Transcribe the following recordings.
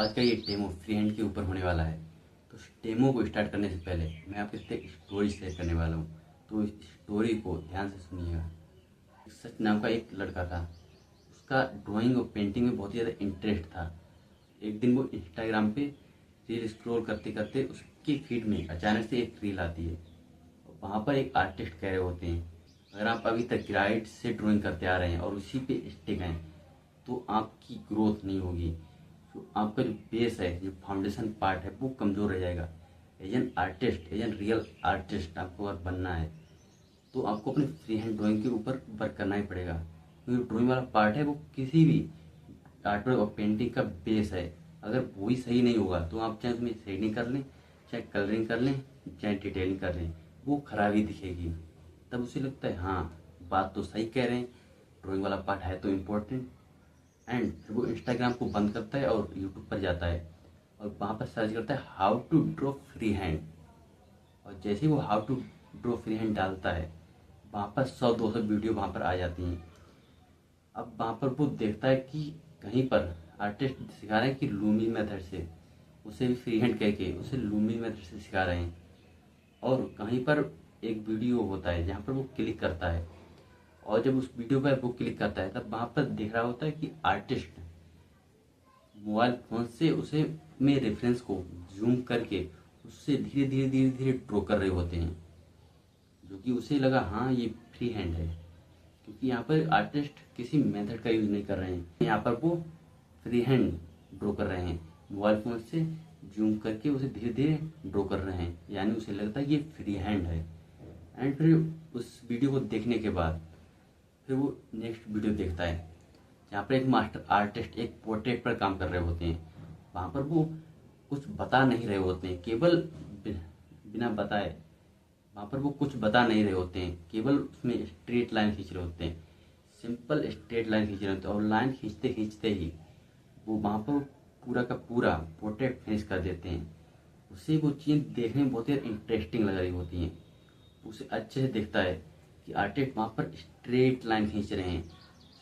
आज का ये डेमो फ्री हैंड के ऊपर होने वाला है। तो इस डेमो को स्टार्ट करने से पहले मैं आपके साथ एक स्टोरी शेयर करने वाला हूँ। तो इस स्टोरी को ध्यान से सुनिएगा। सच नाम का एक लड़का था। उसका ड्राइंग और पेंटिंग में बहुत ही ज़्यादा इंटरेस्ट था। एक दिन वो इंस्टाग्राम पे रील स्क्रॉल करते करते उसकी फीड में अचानक से एक रील आती है। वहाँ पर एक आर्टिस्ट कह रहे होते हैं, अगर आप अभी तक ग्राइड से ड्राइंग करते आ रहे हैं और उसी पे स्टिक हैं तो आपकी ग्रोथ नहीं होगी। जो आपका जो बेस है, जो फाउंडेशन पार्ट है, वो कमज़ोर रह जाएगा। As an artist, as an real artist आपको अगर बनना है तो आपको अपने फ्री हैंड ड्राइंग के ऊपर वर्क करना ही पड़ेगा। क्योंकि ड्राइंग वाला पार्ट है वो किसी भी आर्ट और पेंटिंग का बेस है। अगर वो ही सही नहीं होगा तो आप चाहे उसमें शेडिंग कर लें, चाहे कलरिंग कर लें, चाहे डिटेलिंग कर लें, वो खराबी दिखेगी। तब उसे लगता है हाँ, बात तो सही कह रहे हैं, ड्राइंग वाला पार्ट है तो इम्पोर्टेंट। एंड फिर वो इंस्टाग्राम को बंद करता है और यूट्यूब पर जाता है और वहाँ पर सर्च करता है how to draw free hand. और जैसे ही वो how to draw free hand डालता है, वहाँ पर 100-200 वीडियो वहाँ पर आ जाती हैं। अब वहाँ पर वो देखता है कि कहीं पर आर्टिस्ट सिखा रहे हैं कि लूमी मेथड से, उसे भी फ्री हैंड कह के उसे लूमी मेथड से सिखा रहे हैं। और कहीं पर एक वीडियो होता है जहाँ पर वो क्लिक करता है और जब उस वीडियो पर वो क्लिक करता है तब वहाँ पर दिख रहा होता है कि आर्टिस्ट मोबाइल फोन से उसे में रेफरेंस को जूम करके उससे धीरे धीरे धीरे धीरे ड्रॉ कर रहे होते हैं। जो कि उसे लगा हाँ ये फ्री हैंड है, क्योंकि यहाँ पर आर्टिस्ट किसी मेथड का यूज नहीं कर रहे हैं। यहाँ पर वो फ्री हैंड ड्रॉ कर रहे हैं, मोबाइल फोन से जूम करके उसे धीरे धीरे ड्रॉ कर रहे हैं, यानी उसे लगता है ये फ्री हैंड है। एंड फिर उस वीडियो को देखने के बाद फिर वो नेक्स्ट वीडियो देखता है जहाँ पर एक मास्टर आर्टिस्ट एक पोर्ट्रेट पर काम कर रहे होते हैं। वहाँ पर वो कुछ बता नहीं रहे होते हैं, केवल बिना बताए वहाँ पर वो कुछ बता नहीं रहे होते हैं, केवल उसमें स्ट्रेट लाइन खींच रहे होते हैं। सिंपल स्ट्रेट लाइन खींच रहे होते हैं और लाइन खींचते खींचते ही वो वहाँ पर पूरा का पूरा पोर्ट्रेट फिनिश कर देते हैं। उसे वो चीज़ देखने में बहुत ही इंटरेस्टिंग लग रही होती हैं। उसे अच्छे से देखता है कि आर्टिस्ट वहाँ पर स्ट्रेट लाइन खींच रहे हैं,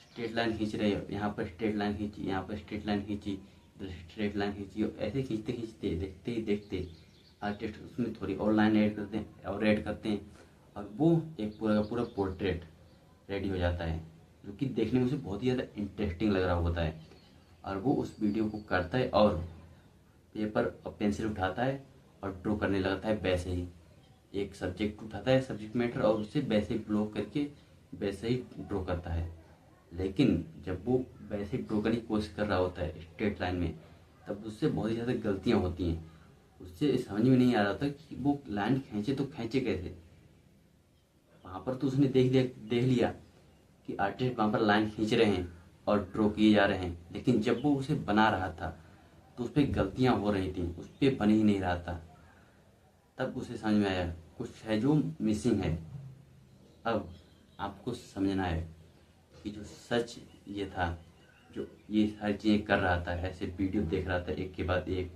स्ट्रेट लाइन खींच रहे हैं, यहाँ पर स्ट्रेट लाइन खींची, यहाँ पर स्ट्रेट लाइन खींची, इधर स्ट्रेट लाइन खींची, और ऐसे खींचते खींचते देखते ही देखते आर्टिस्ट उसमें थोड़ी और लाइन ऐड करते हैं और ऐड करते हैं और वो एक पूरा का पूरा पोर्ट्रेट रेडी हो जाता है, जो कि देखने में उसे बहुत ही ज़्यादा इंटरेस्टिंग लग रहा होता है। और वो उस वीडियो को करता है और पेपर और पेंसिल उठाता है और ड्रॉ करने लगता है। वैसे ही एक सब्जेक्ट उठाता है, सब्जेक्ट मैटर, और उसे वैसे ही ब्लॉक करके वैसे ही ड्रॉ करता है। लेकिन जब वो वैसे ही ड्रॉ करने की कोशिश कर रहा होता है स्ट्रेट लाइन में, तब उससे बहुत ही ज़्यादा गलतियाँ होती हैं। उससे समझ में नहीं आ रहा था कि वो लाइन खींचे तो खींचे कैसे। वहाँ पर तो उसने देख लिया कि आर्टिस्ट वहाँ पर लाइन खींच रहे हैं और ड्रॉ किए जा रहे हैं, लेकिन जब वो उसे बना रहा था तो उस पर गलतियाँ हो रही थी, उस पर बन ही नहीं रहा था। तब उसे समझ में आया कुछ है जो मिसिंग है। अब आपको समझना है कि जो सच ये था, जो ये सारी चीज़ें कर रहा था, ऐसे वीडियो देख रहा था एक के बाद एक,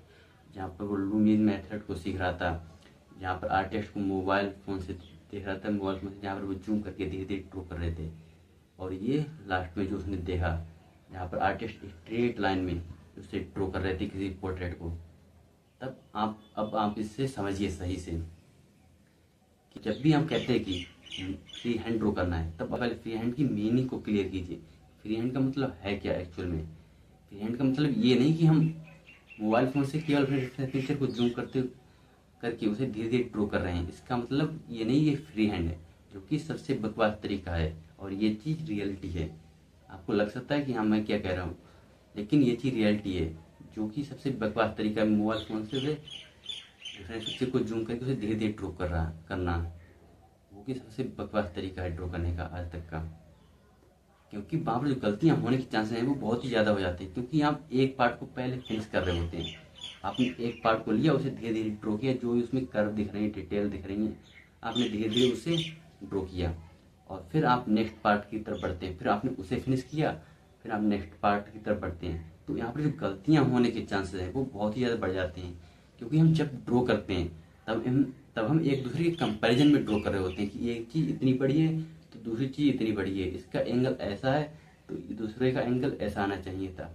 जहाँ पर वो लूमिन मेथड को सीख रहा था, जहाँ पर आर्टिस्ट को मोबाइल फ़ोन से देख रहा था, मोबाइल फ़ोन से जहाँ पर वो जूम करके धीरे धीरे ड्रॉ कर रहे थे। और ये लास्ट में जो उसने देखा जहाँ पर आर्टिस्ट स्ट्रेट लाइन में उससे ड्रॉ कर रहे थे किसी पोर्ट्रेट को, तब आप इससे समझिए सही से कि जब भी हम कहते हैं कि फ्री हैंड ड्रॉ करना है, तब पहले फ्री हैंड की मीनिंग को क्लियर कीजिए। फ्री हैंड का मतलब है क्या एक्चुअल में। फ्री हैंड का मतलब ये नहीं कि हम मोबाइल फ़ोन से केवल पिक्चर को जूम करके उसे धीरे धीरे ड्रॉ कर रहे हैं। इसका मतलब ये नहीं ये फ्री हैंड है, जो कि सबसे बकवास तरीका है। और ये चीज़ रियलिटी है। आपको लग सकता है कि हाँ मैं क्या कह रहा हूँ, लेकिन ये चीज़ रियलिटी है। जो कि सबसे बकवास तरीका है मोबाइल फ़ोन से उसे डिफरेंट पिक्चर को जूम करके उसे धीरे धीरे ड्रॉ करना, वो कि सबसे बकवास तरीका है ड्रॉ करने का आज तक का। क्योंकि वहाँ पर जो गलतियाँ होने के चांसेस हैं वो बहुत ही ज़्यादा हो जाते हैं, क्योंकि आप एक पार्ट को पहले फिनिश कर रहे होते हैं। आपने एक पार्ट को लिया, उसे धीरे धीरे ड्रॉ किया, जो उसमें कर्व दिख रही है, डिटेल दिख रही है, आपने धीरे धीरे उसे ड्रॉ किया। और फिर आप नेक्स्ट पार्ट की तरफ बढ़ते हैं, फिर आपने उसे फिनिश किया, फिर आप नेक्स्ट पार्ट की तरफ बढ़ते हैं। तो यहाँ पर जो गलतियाँ होने के चांसेस हैं वो बहुत ही ज़्यादा बढ़ जाते हैं। क्योंकि हम जब ड्रॉ करते हैं तब हम एक दूसरे के कंपैरिजन में ड्रॉ कर रहे होते हैं कि एक चीज़ इतनी बड़ी है तो दूसरी चीज़ इतनी बड़ी है, इसका एंगल ऐसा है तो दूसरे का एंगल ऐसा आना चाहिए था।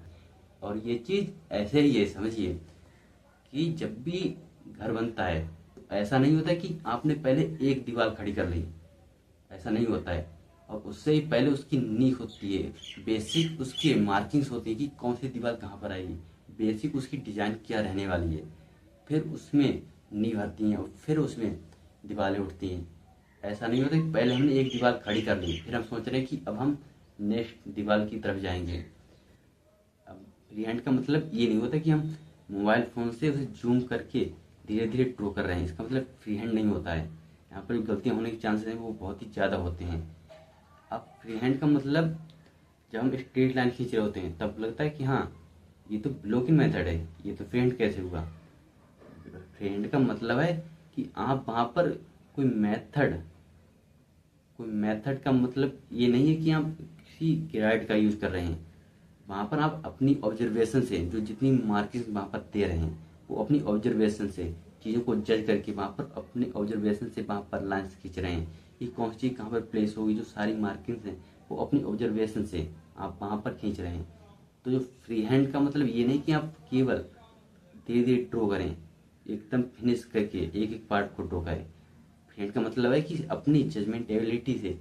और ये चीज़ ऐसे ही है, समझिए कि जब भी घर बनता है तो ऐसा नहीं होता कि आपने पहले एक दीवार खड़ी कर ली, ऐसा नहीं होता है। और उससे ही पहले उसकी नींव होती है, बेसिक उसकी मार्किंग्स होती है कि कौन सी दीवार कहाँ पर आएगी, बेसिक उसकी डिजाइन क्या रहने वाली है, फिर उसमें नींव आती है और फिर उसमें दीवारें उठती हैं। ऐसा नहीं होता कि पहले हमने एक दीवार खड़ी कर ली फिर हम सोच रहे हैं कि अब हम नेक्स्ट दीवार की तरफ जाएंगे। अब फ्री हैंड का मतलब ये नहीं होता कि हम मोबाइल फ़ोन से उसे जूम करके धीरे धीरे ड्रॉ कर रहे हैं, इसका मतलब फ्री हैंड नहीं होता है। यहाँ पर जो गलतियाँ होने के चांसेस हैं वो बहुत ही ज़्यादा होते हैं। अब फ्री हैंड का मतलब जब हम स्ट्रेट लाइन खींच रहे होते हैं तब लगता है कि हाँ ये तो ब्लॉकिंग मेथड है, ये तो फ्री हैंड कैसे हुआ। फ्री हैंड का मतलब है कि आप वहाँ पर कोई मेथड का मतलब ये नहीं है कि आप किसी ग्राइड का यूज़ कर रहे हैं। वहाँ पर आप अपनी ऑब्जर्वेशन से जो जितनी मार्किंग वहाँ पर दे रहे हैं वो अपनी ऑब्जर्वेशन से चीज़ों को जज करके वहाँ पर अपने ऑब्जर्वेशन से वहाँ पर लाइन्स खींच रहे हैं कि कौन सी चीज़ कहाँ पर प्लेस होगी। जो सारी मार्किंग्स हैं वो अपनी ऑब्जर्वेशन से आप वहाँ पर खींच रहे हैं। तो जो फ्री हैंड का मतलब ये नहीं कि आप केवल धीरे धीरे ड्रॉ करें, एकदम फिनिश करके एक एक पार्ट को ड्रॉ करें। फ्री हैंड का मतलब है कि अपनी जजमेंट एबिलिटी से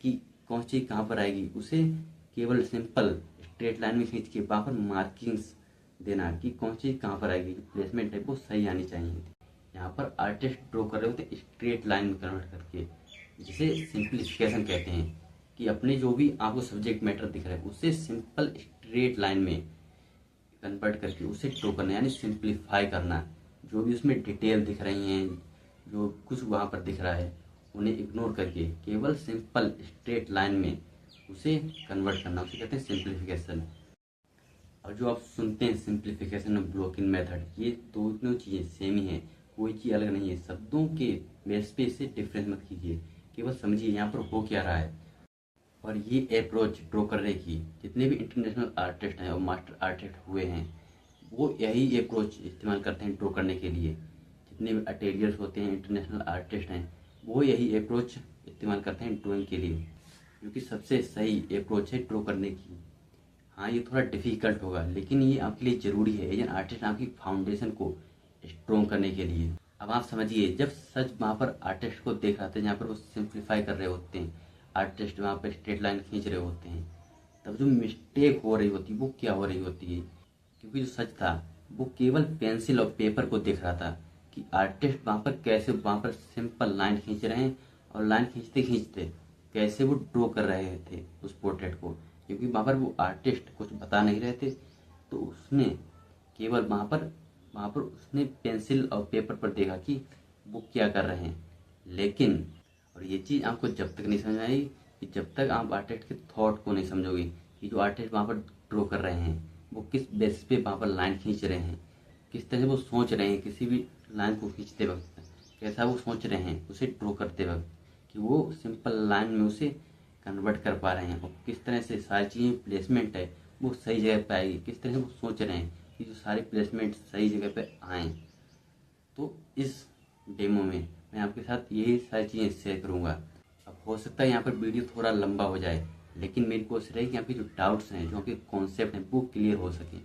कि कौन सी चीज़ कहाँ पर आएगी उसे केवल सिंपल स्ट्रेट लाइन में खींच के वहाँ पर मार्किंग्स देना कि कौन सी चीज़ कहाँ पर आएगी, प्लेसमेंट है वो सही आनी चाहिए। यहाँ पर आर्टिस्ट ड्रॉ कर रहे होते स्ट्रेट लाइन में कन्वर्ट करके, जिसे सिंप्लीफिकेशन कहते हैं कि अपने जो भी आपको सब्जेक्ट मैटर दिख रहा है उससे सिंपल स्ट्रेट लाइन में कन्वर्ट करके उसे ड्रॉ करना, यानी सिंप्लीफाई करना। जो भी उसमें डिटेल दिख रही हैं, जो कुछ वहाँ पर दिख रहा है उन्हें इग्नोर करके केवल सिंपल स्ट्रेट लाइन में उसे कन्वर्ट करना, उसे कहते हैं सिंप्लीफिकेशन। और जो आप सुनते हैं सिंप्लीफिकेशन और ब्लॉकिंग मेथड, ये दोनों चीज़ें सेम ही हैं, कोई चीज़ अलग नहीं है। शब्दों के बेस पे इससे डिफरेंस मत कीजिए, केवल समझिए यहाँ पर हो क्या रहा है। और ये अप्रोच ड्रॉ करने की जितने भी इंटरनेशनल आर्टिस्ट हैं और मास्टर आर्टिस्ट हुए हैं वो यही अप्रोच इस्तेमाल करते हैं ड्रॉ करने के लिए। जितने भी अटेलियर्स होते हैं, इंटरनेशनल आर्टिस्ट हैं, वो यही अप्रोच इस्तेमाल करते हैं ड्राइंग के लिए, क्योंकि सबसे सही अप्रोच है ड्रॉ करने की। हाँ ये थोड़ा डिफिकल्ट होगा लेकिन ये आपके लिए ज़रूरी है एज एन आर्टिस्ट, आपकी फाउंडेशन को स्ट्रॉन्ग करने के लिए। अब आप समझिए जब सच वहाँ पर आर्टिस्ट को देख रहे थे जहाँ पर वो सिंप्लीफाई कर रहे होते हैं, आर्टिस्ट वहाँ पर स्ट्रेट लाइन खींच रहे होते हैं, तब जो मिस्टेक हो रही होती है वो क्या हो रही होती है। क्योंकि जो सच था वो केवल पेंसिल और पेपर को देख रहा था कि आर्टिस्ट वहाँ पर कैसे वहाँ पर सिंपल लाइन खींच रहे हैं और लाइन खींचते खींचते कैसे वो ड्रॉ कर रहे थे उस पोर्ट्रेट को। क्योंकि वहाँ पर वो आर्टिस्ट कुछ बता नहीं रहे थे तो उसने केवल वहाँ पर उसने पेंसिल और पेपर पर देखा कि वो क्या कर रहे हैं। लेकिन और ये चीज़ आपको जब तक नहीं समझ आएगी कि जब तक आप आर्टिस्ट के थॉट को नहीं समझोगे कि जो आर्टिस्ट वहाँ पर ड्रॉ कर रहे हैं वो किस बेस पे वहाँ पर लाइन खींच रहे हैं, किस तरह से वो सोच रहे हैं, किसी भी लाइन को खींचते वक्त कैसा वो सोच रहे हैं उसे ड्रॉ करते वक्त कि वो सिंपल लाइन में उसे कन्वर्ट कर पा रहे हैं, और किस तरह से सारी चीज़ें प्लेसमेंट है वो सही जगह पे आएगी, किस तरह से वो सोच रहे हैं कि जो सारी प्लेसमेंट सही जगह पे आएँ। तो इस डेमो में मैं आपके साथ यही सारी चीज़ें शेयर करूँगा। अब हो सकता है यहाँ पर वीडियो थोड़ा लंबा हो जाए लेकिन मेरी कोशिश रहेगी कि आपके जो डाउट्स हैं, जो आपके कॉन्सेप्ट हैं वो क्लियर हो सकें।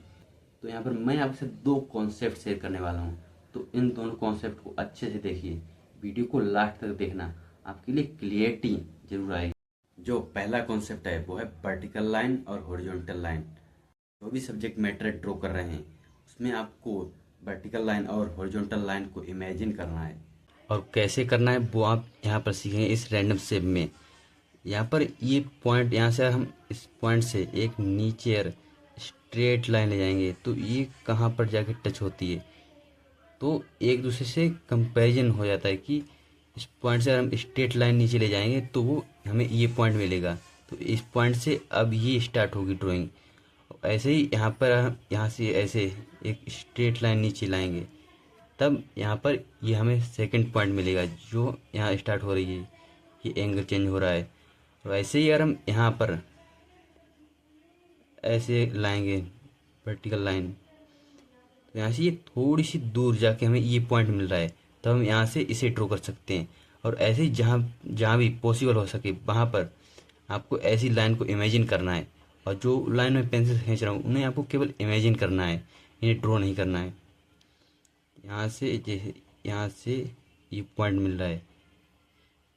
तो यहाँ पर मैं आपसे 2 कॉन्सेप्ट शेयर करने वाला हूँ, तो इन दोनों कॉन्सेप्ट को अच्छे से देखिए, वीडियो को लास्ट तक देखना, आपके लिए क्लियरिटी जरूर आएगी। जो पहला कॉन्सेप्ट है वो है वर्टिकल लाइन और हॉरिजॉन्टल लाइन। जो भी सब्जेक्ट मैटर ड्रॉ कर रहे हैं उसमें आपको वर्टिकल लाइन और हॉरिजॉन्टल लाइन को इमेजिन करना है, और कैसे करना है वो आप यहाँ पर सीखेंगे इस रैंडम शेप में। यहाँ पर ये पॉइंट, यहाँ से हम इस पॉइंट से एक नीचे स्ट्रेट लाइन ले जाएंगे तो ये कहाँ पर जाके टच होती है, तो एक दूसरे से कंपैरिजन हो जाता है कि इस पॉइंट से हम स्ट्रेट लाइन नीचे ले जाएंगे तो वो हमें ये पॉइंट मिलेगा, तो इस पॉइंट से अब ये स्टार्ट होगी ड्राइंग। ऐसे ही यहाँ पर हम यहाँ से ऐसे एक स्ट्रेट लाइन नीचे लाएंगे तब यहाँ पर ये हमें सेकंड पॉइंट मिलेगा जो यहाँ स्टार्ट हो रही है, ये एंगल चेंज हो रहा है। और ऐसे ही अगर हम यहाँ पर ऐसे लाएंगे वर्टिकल लाइन तो यहाँ से ये थोड़ी सी दूर जाके हमें ये पॉइंट मिल रहा है, तो हम यहाँ से इसे ड्रॉ कर सकते हैं। और ऐसे ही जहाँ जहाँ भी पॉसिबल हो सके वहाँ पर आपको ऐसी लाइन को इमेजिन करना है और जो लाइन में पेंसिल से खींच रहा हूँ उन्हें आपको केवल इमेजिन करना है, इन्हें ड्रॉ नहीं करना है। यहाँ से जैसे यहाँ से ये पॉइंट मिल रहा है,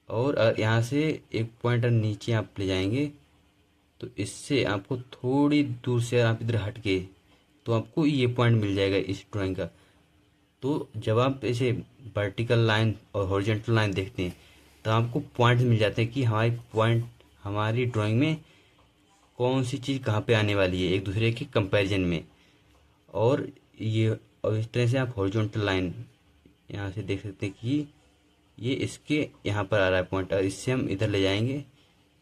और अगर यहाँ से एक पॉइंट नीचे आप ले जाएंगे तो इससे आपको थोड़ी दूर से आप इधर हट के तो आपको ये पॉइंट मिल जाएगा इस ड्राइंग का। तो जब आप ऐसे वर्टिकल लाइन और हॉरिजॉन्टल लाइन देखते हैं तो आपको पॉइंट मिल जाते हैं कि हमारी ड्राइंग में कौन सी चीज़ कहाँ पे आने वाली है एक दूसरे के कंपैरिजन में। और इस तरह से आप हॉरिजॉन्टल लाइन यहाँ से देख सकते हैं कि ये इसके यहाँ पर आ रहा है पॉइंट, और इससे हम इधर ले जाएंगे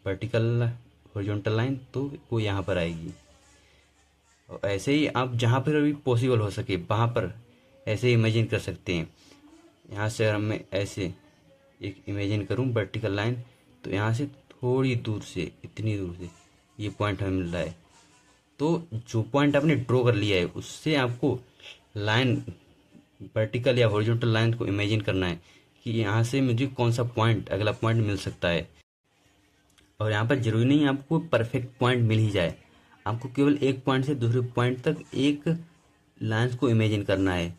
वर्टिकल हॉरिजॉन्टल लाइन तो वो यहाँ पर आएगी। और ऐसे ही आप जहाँ पर भी पॉसिबल हो सके वहाँ पर ऐसे इमेजिन कर सकते हैं। यहाँ से अगर मैं ऐसे एक इमेजिन करूँ वर्टिकल लाइन तो यहाँ से थोड़ी दूर से, इतनी दूर से ये पॉइंट हमें मिल रहा है। तो जो पॉइंट आपने ड्रॉ कर लिया है उससे आपको लाइन वर्टिकल या हॉरिजॉन्टल लाइन को इमेजिन करना है कि यहाँ से मुझे कौन सा पॉइंट, अगला पॉइंट मिल सकता है। और यहाँ पर जरूरी नहीं आपको परफेक्ट पॉइंट मिल ही जाए, आपको केवल एक पॉइंट से दूसरे पॉइंट तक एक लाइन को इमेजिन करना है।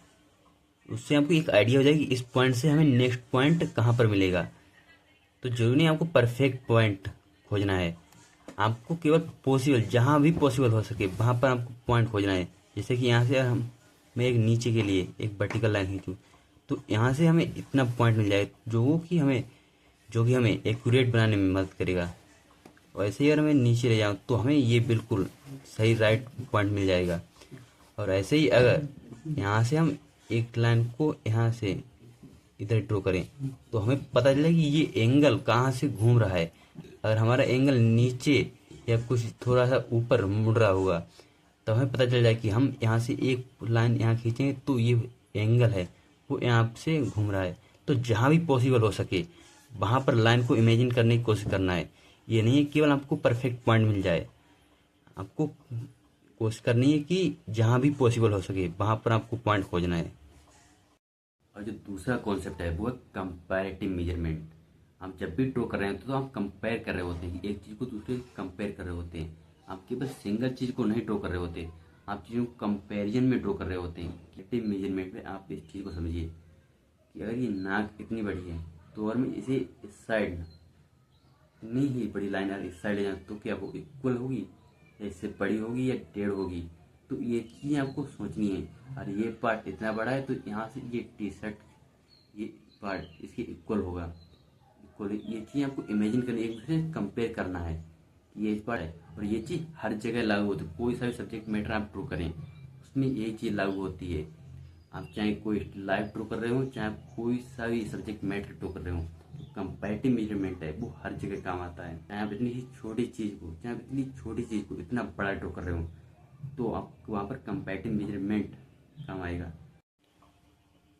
उससे आपको एक आइडिया हो जाएगी इस पॉइंट से हमें नेक्स्ट पॉइंट कहाँ पर मिलेगा। तो जरूरी नहीं आपको परफेक्ट पॉइंट खोजना है, आपको केवल पॉसिबल, जहाँ भी पॉसिबल हो सके वहाँ पर आपको पॉइंट खोजना है। जैसे कि यहाँ से मैं एक नीचे के लिए एक वर्टिकल लाइन खींचूँ तो यहाँ से हमें इतना पॉइंट मिल जाए जो कि हमें एक्यूरेट बनाने में मदद करेगा। वैसे ही अगर मैं नीचे ले जाऊँ तो हमें ये बिल्कुल सही राइट पॉइंट मिल जाएगा। और ऐसे ही अगर यहाँ से हम एक लाइन को यहाँ से इधर ड्रॉ करें तो हमें पता चलेगा कि ये एंगल कहाँ से घूम रहा है। अगर हमारा एंगल नीचे या कुछ थोड़ा सा ऊपर मुड़ रहा होगा तो हमें पता चल जाए कि हम यहाँ से एक लाइन यहाँ खींचेंगे तो ये एंगल है वो यहाँ से घूम रहा है। तो जहाँ भी पॉसिबल हो सके वहाँ पर लाइन को इमेजिन करने की कोशिश करना है। ये नहीं है केवल आपको परफेक्ट पॉइंट मिल जाए, आपको कोशिश करनी है कि जहाँ भी पॉसिबल हो सके वहाँ पर आपको पॉइंट खोजना है। और जो दूसरा कॉन्सेप्ट है वो है कंपैरेटिव मेजरमेंट। आप जब भी ड्रॉ कर रहे हैं तो आप कंपेयर कर रहे होते हैं, एक चीज़ को दूसरे कंपेयर कर रहे होते हैं। आप केवल सिंगल चीज़ को नहीं ड्रॉ कर रहे होते, आप चीज़ों को कंपेरिजन में ड्रॉ कर रहे होते हैं। कंपैरेटिव मेजरमेंट में आप इस चीज़ को समझिए कि अगर ये नाक इतनी बड़ी है तो अगर मैं इसे इस साइड इतनी ही बड़ी लाइन अगर इस साइड ले जाऊँ तो क्या वो इक्वल होगी या इससे बड़ी होगी या टेढ़ होगी। तो ये चीज़ आपको सोचनी है। और ये पार्ट इतना बड़ा है तो यहाँ से ये टी शर्ट ये पार्ट इसके इक्वल होगा, इक्वल। ये चीज़ आपको इमेजिन करनी, एक दूसरे से कंपेयर करना है कि ये इस पार्ट है। और ये चीज़ हर जगह लागू होती है, कोई सा भी सब्जेक्ट मैटर आप ड्रॉ करें उसमें यही चीज़ लागू होती है। आप चाहे कोई लाइफ ड्रॉ कर रहे हो चाहे कोई सा भी सब्जेक्ट मैटर ड्रॉ कर रहे हो, कंपैरेटिव मेजरमेंट है वो हर जगह काम आता है। चाहे आप इतनी ही छोटी चीज़ को, चाहे आप इतनी छोटी चीज़ को इतना बड़ा ड्रॉ कर रहे हो तो आपको वहाँ पर कंपैरेटिव मेजरमेंट काम आएगा।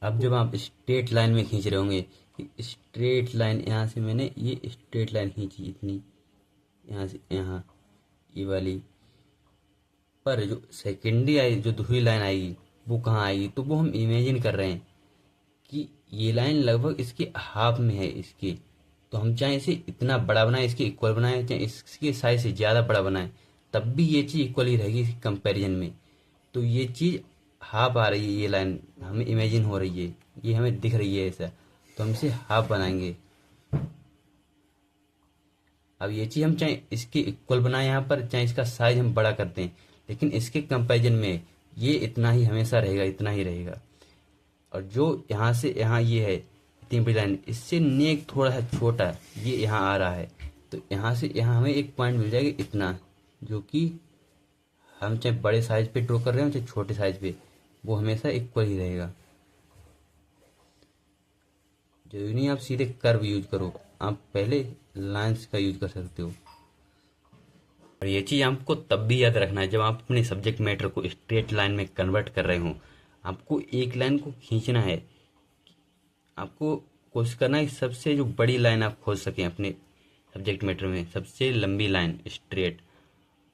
अब जब आप स्ट्रेट लाइन में खींच रहे होंगे, स्ट्रेट लाइन यहाँ से मैंने ये स्ट्रेट लाइन खींची इतनी, यहाँ से यहाँ ये वाली, पर जो सेकेंडरी आई, जो दूसरी लाइन आएगी वो कहाँ आएगी, तो वो हम इमेजिन कर रहे हैं कि ये लाइन लगभग इसके हाफ में है इसके। तो हम चाहे इसे इतना बड़ा बनाए, इसके इक्वल बनाए, चाहे इसके साइज से ज़्यादा बड़ा बनाए, तब भी ये चीज़ इक्वल ही रहेगी इसके कंपैरिजन में। तो ये चीज़ हाफ आ रही है, ये लाइन हमें इमेजिन हो रही है, ये हमें दिख रही है ऐसा, तो हम इसे हाफ बनाएंगे। अब ये चीज़ हम चाहे इसके इक्वल बनाए यहाँ पर, चाहे इसका साइज हम बड़ा करते हैं, लेकिन इसके कंपैरिजन में ये इतना ही हमेशा रहेगा, इतना ही रहेगा। और जो यहाँ से यहाँ ये है इतनी बड़ी लाइन, इससे नेक थोड़ा सा छोटा ये यहाँ आ रहा है, तो यहाँ से यहाँ हमें एक पॉइंट मिल जाएगा इतना, जो कि हम चाहे बड़े साइज पे ड्रॉ कर रहे हो चाहे छोटे साइज पे, वो हमेशा इक्वल ही रहेगा। जरूरी नहीं आप सीधे कर्व यूज करो, आप पहले लाइंस का यूज कर सकते हो। और ये चीज़ आपको तब भी याद रखना है जब आप अपने सब्जेक्ट मैटर को स्ट्रेट लाइन में कन्वर्ट कर रहे हो। आपको एक लाइन को खींचना है, आपको कोशिश करना है सबसे जो बड़ी लाइन आप खोज सकें अपने सब्जेक्ट मैटर में, सबसे लंबी लाइन स्ट्रेट।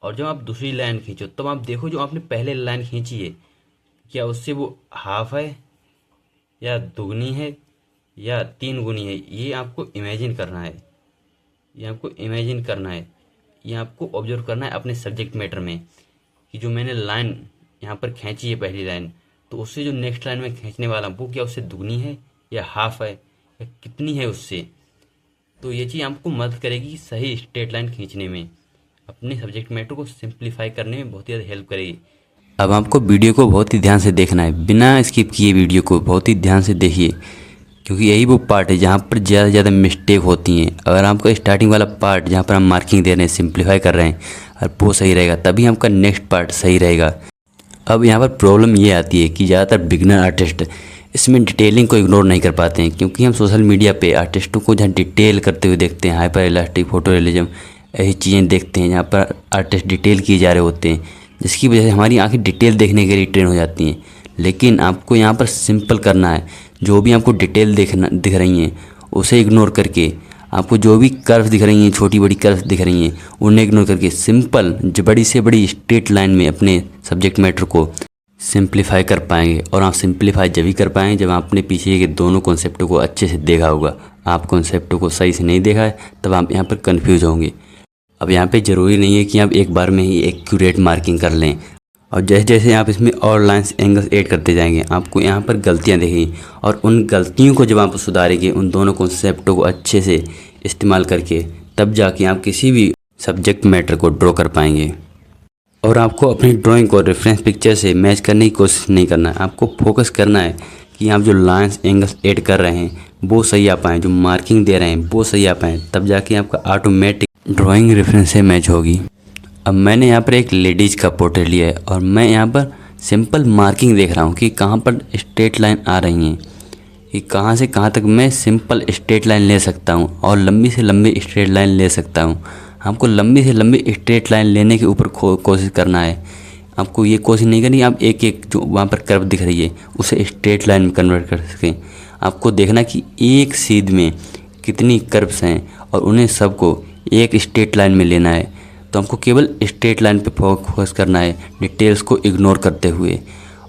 और जब आप दूसरी लाइन खींचो तब आप देखो जो आपने पहले लाइन खींची है क्या उससे वो हाफ है या दुगनी है या 3 गुनी है, ये आपको इमेजिन करना है, ये आपको इमेजिन करना है। ये आपको ऑब्जर्व करना है अपने सब्जेक्ट मैटर में कि जो मैंने लाइन यहाँ पर खींची है पहली लाइन, तो उससे जो नेक्स्ट लाइन में खींचने वाला हूँ वो क्या उससे दुगनी है या हाफ है या कितनी है उससे। तो ये चीज़ आपको मदद करेगी सही स्ट्रेट लाइन खींचने में, अपने सब्जेक्ट मैटर को सिंप्लीफाई करने में बहुत ज़्यादा हेल्प करेगी। अब आपको वीडियो को बहुत ही ध्यान से देखना है, बिना स्किप किए वीडियो को बहुत ही ध्यान से देखिए, क्योंकि यही वो पार्ट है जहाँ पर ज़्यादा से ज़्यादा मिस्टेक होती हैं। अगर आपका स्टार्टिंग वाला पार्ट जहाँ पर हम मार्किंग दे रहे हैं, सिंप्लीफाई कर रहे हैं, और वो सही रहेगा, तभी आपका नेक्स्ट पार्ट सही रहेगा। अब यहाँ पर प्रॉब्लम ये आती है कि ज़्यादातर बिगनर आर्टिस्ट इसमें डिटेलिंग को इग्नोर नहीं कर पाते हैं, क्योंकि हम सोशल मीडिया पे आर्टिस्टों को जहाँ डिटेल करते हुए देखते हैं, हाइपर इलास्टिक, फोटो रियलिज्म, ऐसी चीज़ें देखते हैं जहाँ पर आर्टिस्ट डिटेल किए जा रहे होते हैं, जिसकी वजह से हमारी आंखें डिटेल देखने के लिए ट्रेन हो जाती हैं। लेकिन आपको यहाँ पर सिंपल करना है, जो भी आपको डिटेल दिख रही हैं उसे इग्नोर करके, आपको जो भी कर्व दिख रही हैं, छोटी बड़ी कर्व दिख रही हैं, उन्हें इग्नोर करके सिंपल बड़ी से बड़ी स्ट्रेट लाइन में अपने सब्जेक्ट मैटर को सिंप्लीफाई कर पाएंगे। और आप सिंप्लीफाई जब ही कर पाएंगे जब आप अपने पीछे के दोनों कॉन्सेप्टों को अच्छे से देखा होगा। आप कॉन्सेप्टों को सही से नहीं देखा है तब आप यहाँ पर कन्फ्यूज होंगे। अब यहाँ पे ज़रूरी नहीं है कि आप एक बार में ही एक्यूरेट मार्किंग कर लें, और जैसे जैसे आप इसमें और लाइन्स एंगल्स ऐड करते जाएंगे आपको यहाँ पर गलतियाँ दिखेंगी, और उन गलतियों को जब आप सुधारेंगे, उन दोनों कॉन्सेप्टों को अच्छे से इस्तेमाल करके, तब जाके आप किसी भी सब्जेक्ट मैटर को ड्रॉ कर पाएंगे। और आपको अपनी ड्राइंग को रेफरेंस पिक्चर से मैच करने की कोशिश नहीं करना है, आपको फोकस करना है कि आप जो लाइन्स एंगल्स ऐड कर रहे हैं वो सही आ पाएँ, जो मार्किंग दे रहे हैं वो सही आ पाएँ, तब जाके आपका ऑटोमेटिक ड्राइंग रेफरेंस से मैच होगी। अब मैंने यहाँ पर एक लेडीज़ का पोर्ट्रेट लिया है और मैं यहाँ पर सिंपल मार्किंग देख रहा हूँ कि कहाँ पर स्ट्रेट लाइन आ रही हैं, कि कहाँ से कहाँ तक मैं सिंपल स्ट्रेट लाइन ले सकता हूँ और लंबी से लंबी स्ट्रेट लाइन ले सकता हूँ। हमको लंबी से लंबी स्ट्रेट लाइन लेने के ऊपर कोशिश करना है। आपको ये कोशिश नहीं करनी आप एक एक जो वहाँ पर कर्व दिख रही है उसे स्ट्रेट लाइन में कन्वर्ट कर सकें। आपको देखना कि एक सीध में कितनी कर्व्स हैं और उन्हें सबको एक स्ट्रेट लाइन में लेना है। तो हमको केवल स्ट्रेट लाइन पे फोकस करना है, डिटेल्स को इग्नोर करते हुए।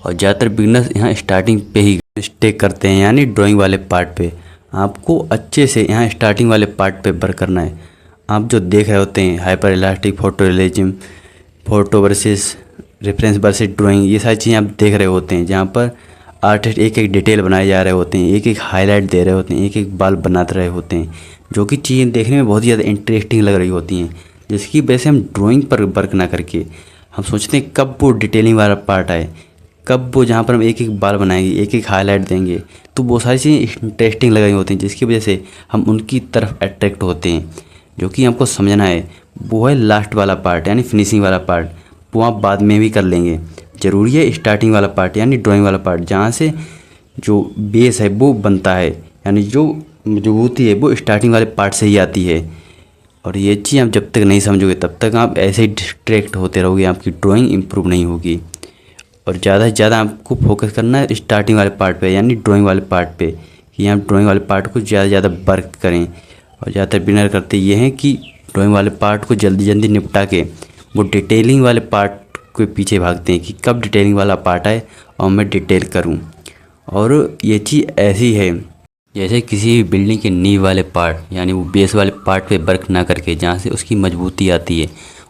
और ज़्यादातर बिगनर्स यहाँ स्टार्टिंग पे ही मिस्टेक करते हैं, यानी ड्राइंग वाले पार्ट पे। आपको अच्छे से यहाँ स्टार्टिंग वाले पार्ट पे वर्क करना है। आप जो देख रहे होते हैं hyper elastic, photo realism, photo versus reference versus drawing, ये सारी चीज़ें आप देख रहे होते हैं, जहाँ पर आर्टिस्ट एक एक डिटेल बनाए जा रहे होते हैं, एक एक हाईलाइट दे रहे होते हैं, एक एक बाल बनाते रहे होते हैं, जो कि चीज़ें देखने में बहुत ही ज़्यादा इंटरेस्टिंग लग रही होती हैं, जिसकी वजह से हम ड्राइंग पर वर्क ना करके हम सोचते हैं कब वो डिटेलिंग वाला पार्ट आए, कब वो जहाँ पर हम एक एक बाल बनाएंगे, एक एक हाईलाइट देंगे, तो वो सारी चीज़ें इंटरेस्टिंग लग रही होती हैं, जिसकी वजह से हम उनकी तरफ अट्रैक्ट होते हैं। जो कि हमको समझना है वो है लास्ट वाला पार्ट, यानी फिनिशिंग वाला पार्ट, वो आप बाद में भी कर लेंगे। ज़रूरी है स्टार्टिंग वाला पार्ट यानी ड्राइंग वाला पार्ट, जहाँ से जो बेस है वो बनता है, यानी जो मजबूती है वो स्टार्टिंग वाले पार्ट से ही आती है। और ये चीज़ आप जब तक नहीं समझोगे तब तक आप ऐसे ही डिस्ट्रैक्ट होते रहोगे, आपकी ड्राइंग इम्प्रूव नहीं होगी। और ज़्यादा से ज़्यादा आपको फोकस करना है स्टार्टिंग वाले पार्ट पे, यानी ड्राइंग वाले पार्ट पे, कि आप ड्राइंग वाले पार्ट को ज़्यादा से ज़्यादा वर्क करें। और ज़्यादातर बिगिनर करते ये हैं कि ड्राइंग वाले पार्ट को जल्दी जल्दी निपटा के वो डिटेलिंग वाले पार्ट के पीछे भागते हैं कि कब डिटेलिंग वाला पार्ट आए और मैं डिटेल करूं। और ये चीज़ ऐसी है जैसे किसी भी बिल्डिंग के नींव वाले पार्ट, यानी वो बेस वाले पार्ट पे वर्क ना करके जहाँ से उसकी मजबूती आती है,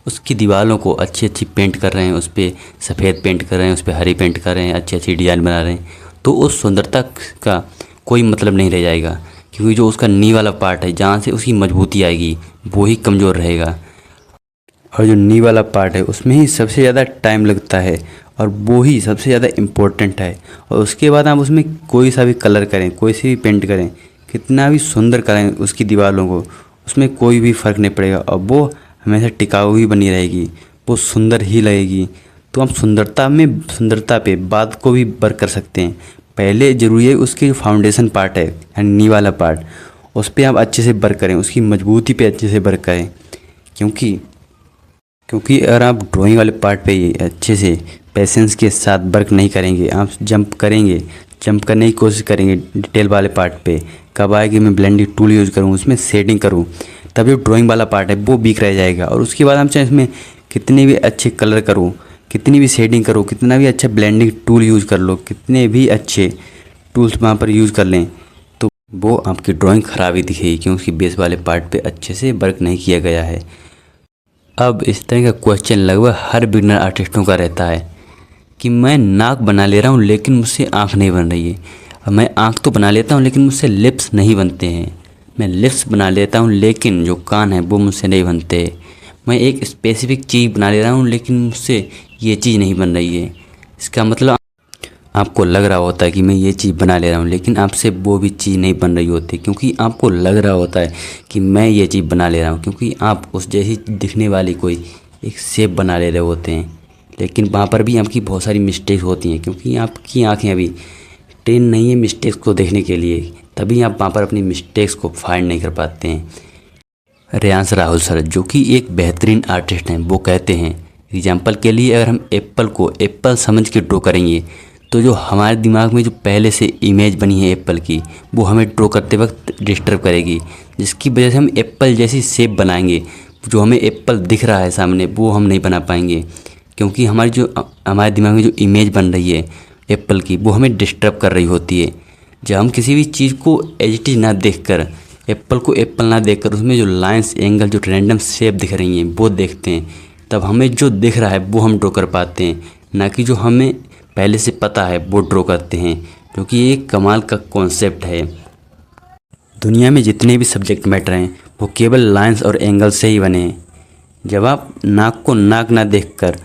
उसकी दीवारों को अच्छी अच्छी पेंट कर रहे हैं, उस पर सफ़ेद पेंट कर रहे हैं, उस पर हरी पेंट कर रहे हैं, अच्छी अच्छी डिज़ाइन बना रहे हैं, तो उस सुंदरता का कोई मतलब नहीं रह जाएगा, क्योंकि जो उसका नी वाला पार्ट है जहाँ से उसकी मजबूती आएगी वो ही कमज़ोर रहेगा। और जो नी वाला पार्ट है उसमें ही सबसे ज़्यादा टाइम लगता है और वो ही सबसे ज़्यादा इम्पोर्टेंट है। और उसके बाद आप उसमें कोई सा भी कलर करें, कोई सी भी पेंट करें, कितना भी सुंदर करें उसकी दीवारों को, उसमें कोई भी फ़र्क नहीं पड़ेगा और वो हमेशा टिकाऊ ही बनी रहेगी, वो सुंदर ही लगेगी। तो हम सुंदरता पे बात को भी वर्क कर सकते हैं। पहले ज़रूरी है उसकी जो फाउंडेशन पार्ट है यानी नी वाला पार्ट, उस पर आप अच्छे से वर्क करें, उसकी मजबूती पे अच्छे से वर्क करें। क्योंकि अगर आप ड्राइंग वाले पार्ट पे ही अच्छे से पेशेंस के साथ वर्क नहीं करेंगे, आप जंप करने की कोशिश करेंगे डिटेल वाले पार्ट पे, कब आएगी मैं ब्लेंडिंग टूल यूज़ करूँ, उसमें शेडिंग करूँ, तब जो ड्राइंग वाला पार्ट है वो वीक रह जाएगा। और उसके बाद हम चाहे इसमें कितने भी अच्छे कलर करूँ, कितनी भी शेडिंग करो, कितना भी अच्छा ब्लेंडिंग टूल यूज़ कर लो, कितने भी अच्छे टूल्स वहाँ पर यूज़ कर लें, तो वो आपकी ड्राइंग ख़राब ही दिखेगी, क्योंकि बेस वाले पार्ट पे अच्छे से वर्क नहीं किया गया है। अब इस तरह का क्वेश्चन लगभग हर बिगनर आर्टिस्टों का रहता है कि मैं नाक बना ले रहा हूँ लेकिन मुझसे आँख नहीं बन रही है। अब मैं आँख तो बना लेता हूँ लेकिन मुझसे लिप्स नहीं बनते हैं। मैं लिप्स बना लेता हूँ लेकिन जो कान है वो मुझसे नहीं बनते। मैं एक स्पेसिफिक चीज़ बना ले रहा हूँ लेकिन मुझसे ये चीज़ नहीं बन रही है। इसका मतलब आपको लग रहा होता है कि मैं ये चीज़ बना ले रहा हूँ लेकिन आपसे वो भी चीज़ नहीं बन रही होती, क्योंकि आपको लग रहा होता है कि मैं ये चीज़ बना ले रहा हूँ, क्योंकि आप उस जैसी दिखने वाली कोई एक शेप बना ले रहे होते हैं। लेकिन वहाँ पर भी आपकी बहुत सारी मिस्टेक होती हैं, क्योंकि आपकी आँखें अभी ट्रेन नहीं है मिस्टेक्स को देखने के लिए, तभी आप वहाँ पर अपनी मिस्टेक्स को फाइंड नहीं कर पाते हैं। रेयांश राहुल सर जो कि एक बेहतरीन आर्टिस्ट हैं, वो कहते हैं एग्जाम्पल के लिए अगर हम एप्पल को एप्पल समझ के ड्रॉ करेंगे तो जो हमारे दिमाग में जो पहले से इमेज बनी है एप्पल की, वो हमें ड्रॉ करते वक्त डिस्टर्ब करेगी, जिसकी वजह से हम एप्पल जैसी शेप बनाएंगे। जो हमें एप्पल दिख रहा है सामने वो हम नहीं बना पाएंगे, क्योंकि हमारे दिमाग में जो इमेज बन रही है एप्पल की वो हमें डिस्टर्ब कर रही होती है। जब हम किसी भी चीज़ को एज इट इज़ ना देखकर, एप्पल को एप्पल ना देखकर उसमें जो लाइंस एंगल जो रैंडम शेप दिख रही हैं वो देखते हैं, तब हमें जो दिख रहा है वो हम ड्रॉ कर पाते हैं, ना कि जो हमें पहले से पता है वो ड्रॉ करते हैं। क्योंकि ये एक कमाल का कॉन्सेप्ट है। दुनिया में जितने भी सब्जेक्ट मैटर हैं वो केवल लाइंस और एंगल से ही बने हैं। जब आप नाक को नाक ना देखकर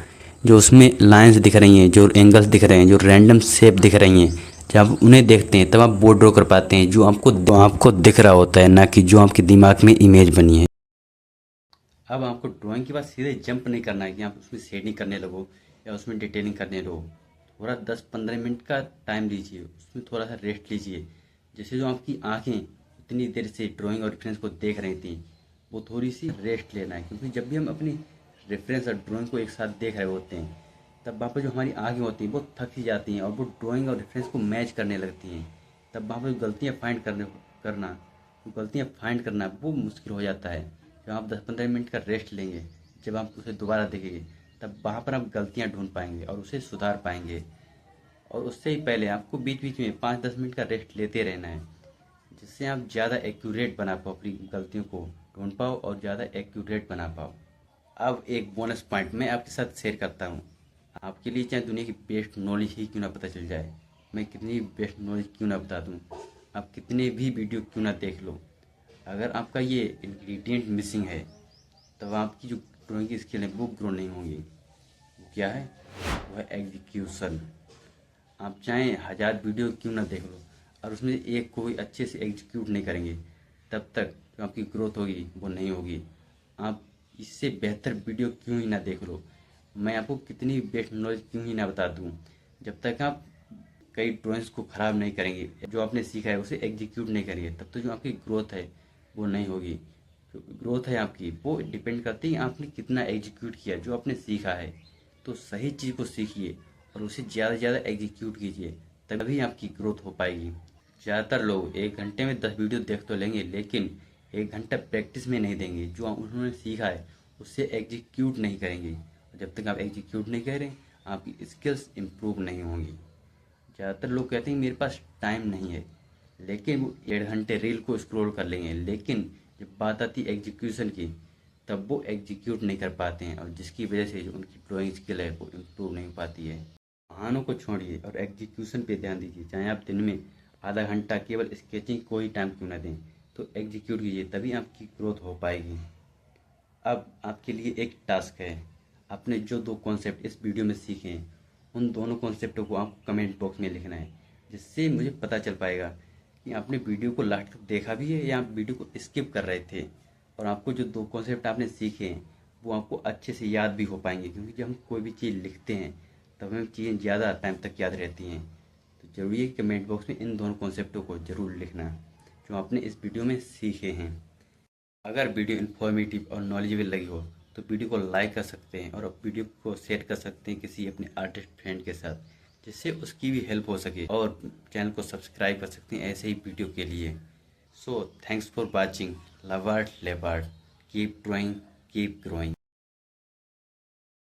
जो उसमें लाइंस दिख रही हैं, जो एंगल्स दिख रहे हैं, जो रैंडम शेप दिख रही हैं, जब आप उन्हें देखते हैं तब आप वो ड्रॉ कर पाते हैं जो आपको दिख रहा होता है, ना कि जो आपके दिमाग में इमेज बनी है। अब आपको ड्राइंग के बाद सीधे जंप नहीं करना है कि आप उसमें शेडिंग करने लगो या उसमें डिटेलिंग करने लगो। थोड़ा 10-15 मिनट का टाइम लीजिए, उसमें थोड़ा सा रेस्ट लीजिए। जैसे जो आपकी आंखें इतनी देर से ड्राइंग और रेफरेंस को देख रही थी, वो थोड़ी सी रेस्ट लेना है, क्योंकि जब भी हम अपनी रेफरेंस और ड्राइंग को एक साथ देख रहे होते हैं तब वहाँ पर जो हमारी आंखें होती हैं वो थक सी जाती हैं और वो ड्राइंग और रेफरेंस को मैच करने लगती हैं। तब वहाँ पर गलतियाँ फाइंड करना वो मुश्किल हो जाता है। जब आप 10-15 मिनट का रेस्ट लेंगे, जब आप उसे दोबारा देखेंगे, तब वहाँ पर आप गलतियाँ ढूंढ पाएंगे और उसे सुधार पाएंगे। और उससे ही पहले आपको बीच बीच में 5-10 मिनट का रेस्ट लेते रहना है, जिससे आप ज़्यादा एक्यूरेट बना पाओ, अपनी गलतियों को ढूंढ पाओ और ज़्यादा एक्यूरेट बना पाओ। अब एक बोनस पॉइंट मैं आपके साथ शेयर करता हूँ। आपके लिए चाहे दुनिया की बेस्ट नॉलेज ही क्यों ना पता चल जाए, मैं कितनी बेस्ट नॉलेज क्यों ना बता दूँ, आप कितने भी वीडियो क्यों ना देख लो, अगर आपका ये इंग्रेडिएंट मिसिंग है तब आपकी जो ड्राइंग की स्किल है वो ग्रो नहीं होंगी। वो क्या है? वो है एग्जीक्यूशन। आप चाहें 1000 वीडियो क्यों ना देख लो और उसमें एक को भी अच्छे से एग्जीक्यूट नहीं करेंगे, तब तक जो आपकी ग्रोथ होगी वो नहीं होगी। आप इससे बेहतर वीडियो क्यों ही ना देख लो, मैं आपको कितनी बेस्ट नॉलेज क्यों ही ना बता दूँ, जब तक आप कई ड्राइंग्स को ख़राब नहीं करेंगे, जो आपने सीखा है उसे एग्जीक्यूट नहीं करेंगे, तब तक जो आपकी ग्रोथ है वो नहीं होगी। जो ग्रोथ है आपकी वो डिपेंड करती है आपने कितना एग्जीक्यूट किया जो आपने सीखा है। तो सही चीज़ को सीखिए और उसे ज़्यादा से ज़्यादा एग्जीक्यूट कीजिए, तभी आपकी ग्रोथ हो पाएगी। ज़्यादातर लोग 1 घंटे में 10 वीडियो देख तो लेंगे, लेकिन 1 घंटा प्रैक्टिस में नहीं देंगे। जो उन्होंने सीखा है उससे एग्जीक्यूट नहीं करेंगे, और जब तक आप एग्जीक्यूट नहीं करें आपकी स्किल्स इम्प्रूव नहीं होंगी। ज़्यादातर लोग कहते हैं मेरे पास टाइम नहीं है, लेकिन वो 1.5 घंटे रील को स्क्रॉल कर लेंगे, लेकिन जब बात आती है एग्जीक्यूशन की तब वो एग्जीक्यूट नहीं कर पाते हैं, और जिसकी वजह से जो उनकी ड्राइंग स्किल है वो इम्प्रूव नहीं हो पाती है। बहानों को छोड़िए और एग्जीक्यूशन पे ध्यान दीजिए। चाहे आप दिन में आधा घंटा केवल स्केचिंग को ही टाइम क्यों ना दें, तो एग्जीक्यूट कीजिए, तभी आपकी ग्रोथ हो पाएगी। अब आपके लिए एक टास्क है, आपने जो 2 कॉन्सेप्ट इस वीडियो में सीखे हैं उन दोनों कॉन्सेप्टों को आपको कमेंट बॉक्स में लिखना है, जिससे मुझे पता चल पाएगा कि आपने वीडियो को लास्ट तक देखा भी है या आप वीडियो को स्किप कर रहे थे, और आपको जो 2 कॉन्सेप्ट आपने सीखे हैं वो आपको अच्छे से याद भी हो पाएंगे। क्योंकि जब हम कोई भी चीज़ लिखते हैं तब हमें चीज़ें ज़्यादा टाइम तक याद रहती हैं। तो ज़रूरी है कमेंट बॉक्स में इन दोनों कॉन्सेप्टों को ज़रूर लिखना जो आपने इस वीडियो में सीखे हैं। अगर वीडियो इन्फॉर्मेटिव और नॉलेजेबल लगी हो तो वीडियो को लाइक कर सकते हैं, और वीडियो को शेयर कर सकते हैं किसी अपने आर्टिस्ट फ्रेंड के साथ, जिससे उसकी भी हेल्प हो सके, और चैनल को सब्सक्राइब कर सकते हैं ऐसे ही वीडियो के लिए। So thanks for watching. Love art, live art, keep drawing, keep growing.